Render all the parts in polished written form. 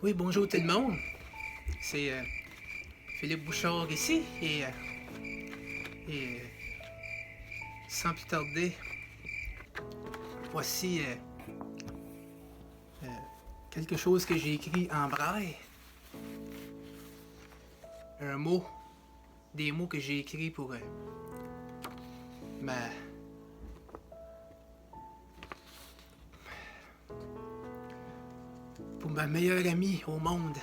Oui, bonjour tout le monde. C'est Philippe Bouchard ici et sans plus tarder, voici quelque chose que j'ai écrit en braille. Un mot, des mots que j'ai écrits ma, pour ma meilleure amie au monde.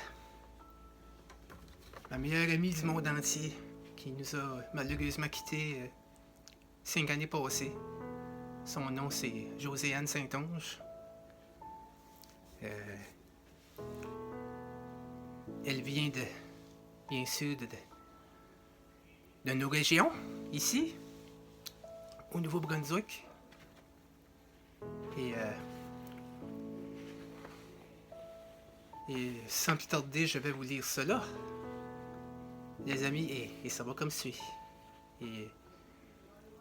Ma meilleure amie du monde entier qui nous a malheureusement quittés 5 années passées. Son nom c'est Josiane Saint-Onge. Elle vient bien sûr, de nos régions, ici, au Nouveau-Brunswick. Et sans plus tarder, je vais vous lire cela, les amis, et ça va comme suit.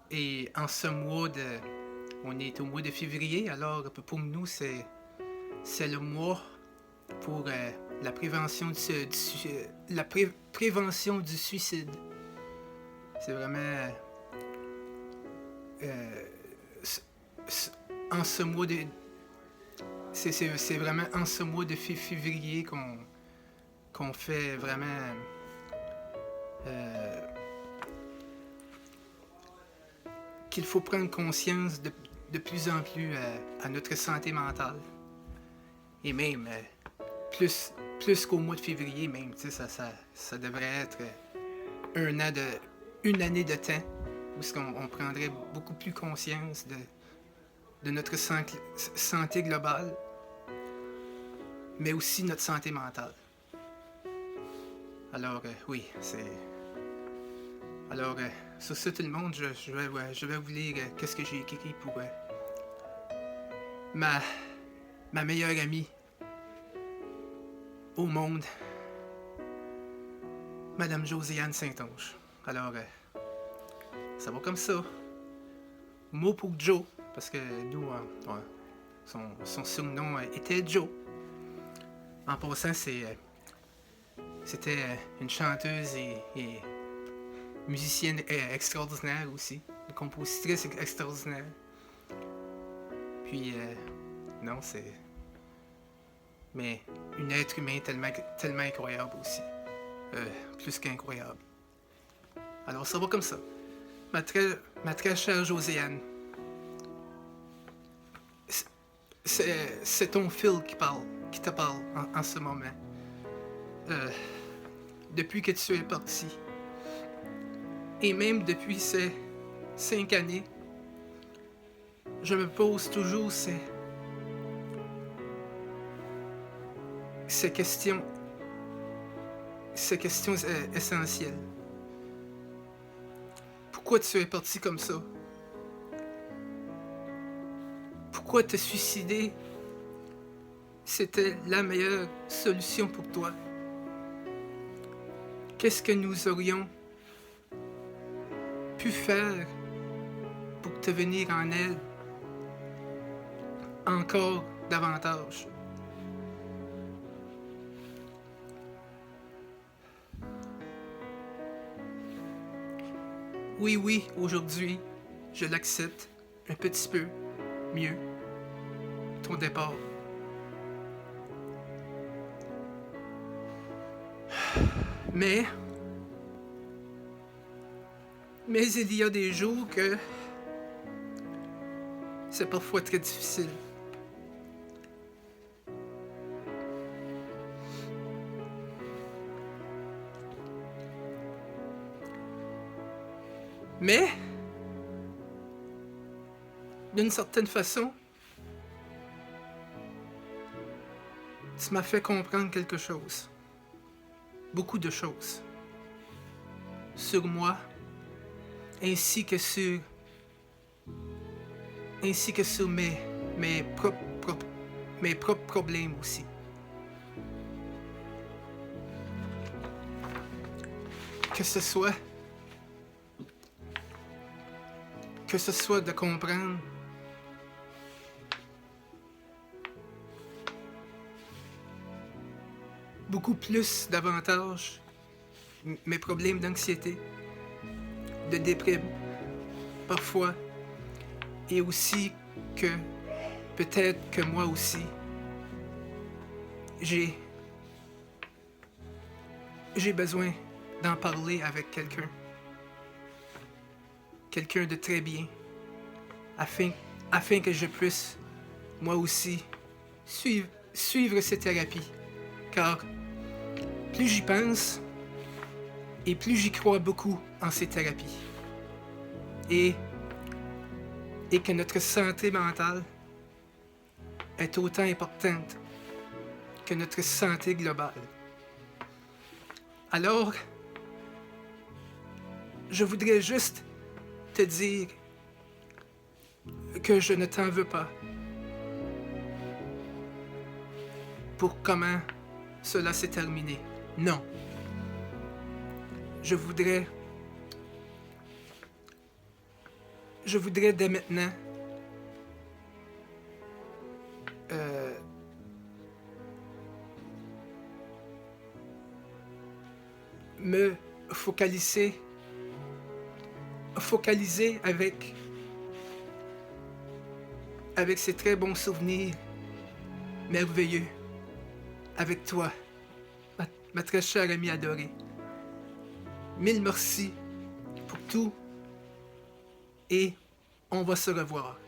Et en ce mois on est au mois de février, alors pour nous, c'est le mois pour la prévention prévention du suicide. C'est vraiment en ce mois de c'est vraiment en ce mois de février qu'on fait vraiment qu'il faut prendre conscience de plus en plus à notre santé mentale. Et même plus qu'au mois de février, même, ça devrait être une année de temps où on prendrait beaucoup plus conscience de notre santé globale, mais aussi notre santé mentale. Alors, oui, c'est... Alors, sur ça, tout le monde, je vais vous lire qu'est-ce que j'ai écrit pour ma meilleure amie au monde, Madame Josiane Saint-Onge. Alors, ça va comme ça. Mot pour Joe, parce que nous, son surnom était Joe. En passant, c'était une chanteuse et musicienne extraordinaire aussi, une compositrice extraordinaire. Puis, non, c'est... Mais une être humain tellement incroyable aussi. Plus qu'incroyable. Alors, ça va comme ça. Ma très chère Josiane, c'est ton Phil qui te parle en ce moment. Depuis que tu es parti, et même depuis ces 5 années, je me pose toujours ces questions essentielles. Pourquoi tu es parti comme ça? Pourquoi te suicider? C'était la meilleure solution pour toi. Qu'est-ce que nous aurions pu faire pour te venir en aide encore davantage? Oui, aujourd'hui, je l'accepte un petit peu mieux, ton départ. Mais il y a des jours que c'est parfois très difficile. Mais, d'une certaine façon, tu m'as fait comprendre quelque chose. Beaucoup de choses. Sur moi, ainsi que sur mes propres problèmes aussi. Que ce soit de comprendre beaucoup plus davantage mes problèmes d'anxiété, de déprime, parfois, et aussi que peut-être que moi aussi, j'ai besoin d'en parler avec quelqu'un. Quelqu'un de très bien, afin que je puisse, moi aussi, suivre ces thérapies. Car plus j'y pense, et plus j'y crois beaucoup en ces thérapies. Et que notre santé mentale est autant importante que notre santé globale. Alors, je voudrais juste te dire que je ne t'en veux pas pour comment cela s'est terminé. Non. Je voudrais dès maintenant me focaliser avec ces très bons souvenirs merveilleux avec toi, ma très chère amie adorée. Mille merci pour tout et on va se revoir.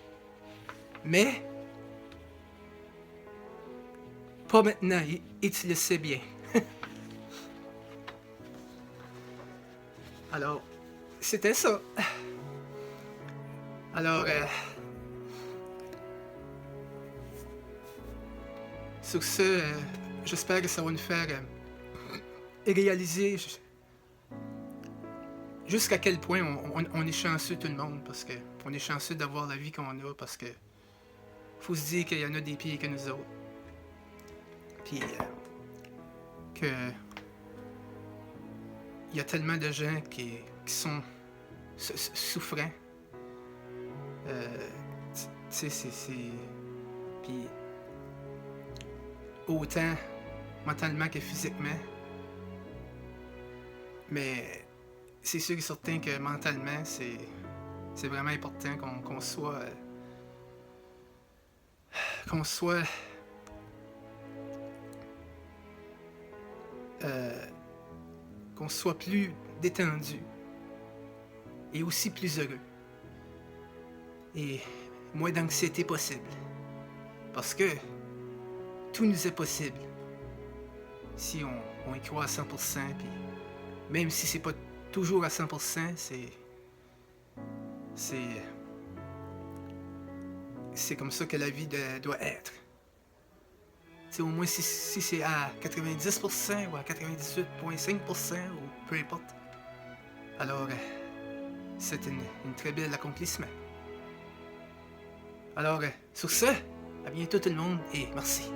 Mais pas maintenant et tu le sais bien. Alors, c'était ça. Alors, sur ce, j'espère que ça va nous faire réaliser jusqu'à quel point on est chanceux tout le monde, parce que on est chanceux d'avoir la vie qu'on a, parce que faut se dire qu'il y en a des pires que nous autres. Puis que il y a tellement de gens qui sont souffrants. Tu sais, c'est... Puis autant mentalement que physiquement. Mais c'est sûr et certain que mentalement, c'est vraiment important qu'on soit... qu'on soit... qu'on soit plus détendu et aussi plus heureux et moins d'anxiété possible, parce que tout nous est possible si on y croit à 100%, puis même si c'est pas toujours à 100%, c'est comme ça que la vie doit être. T'sais, au moins si c'est à 90% ou à 98,5% ou peu importe. Alors, c'est une très bel accomplissement. Alors, sur ce, à bientôt tout le monde et merci.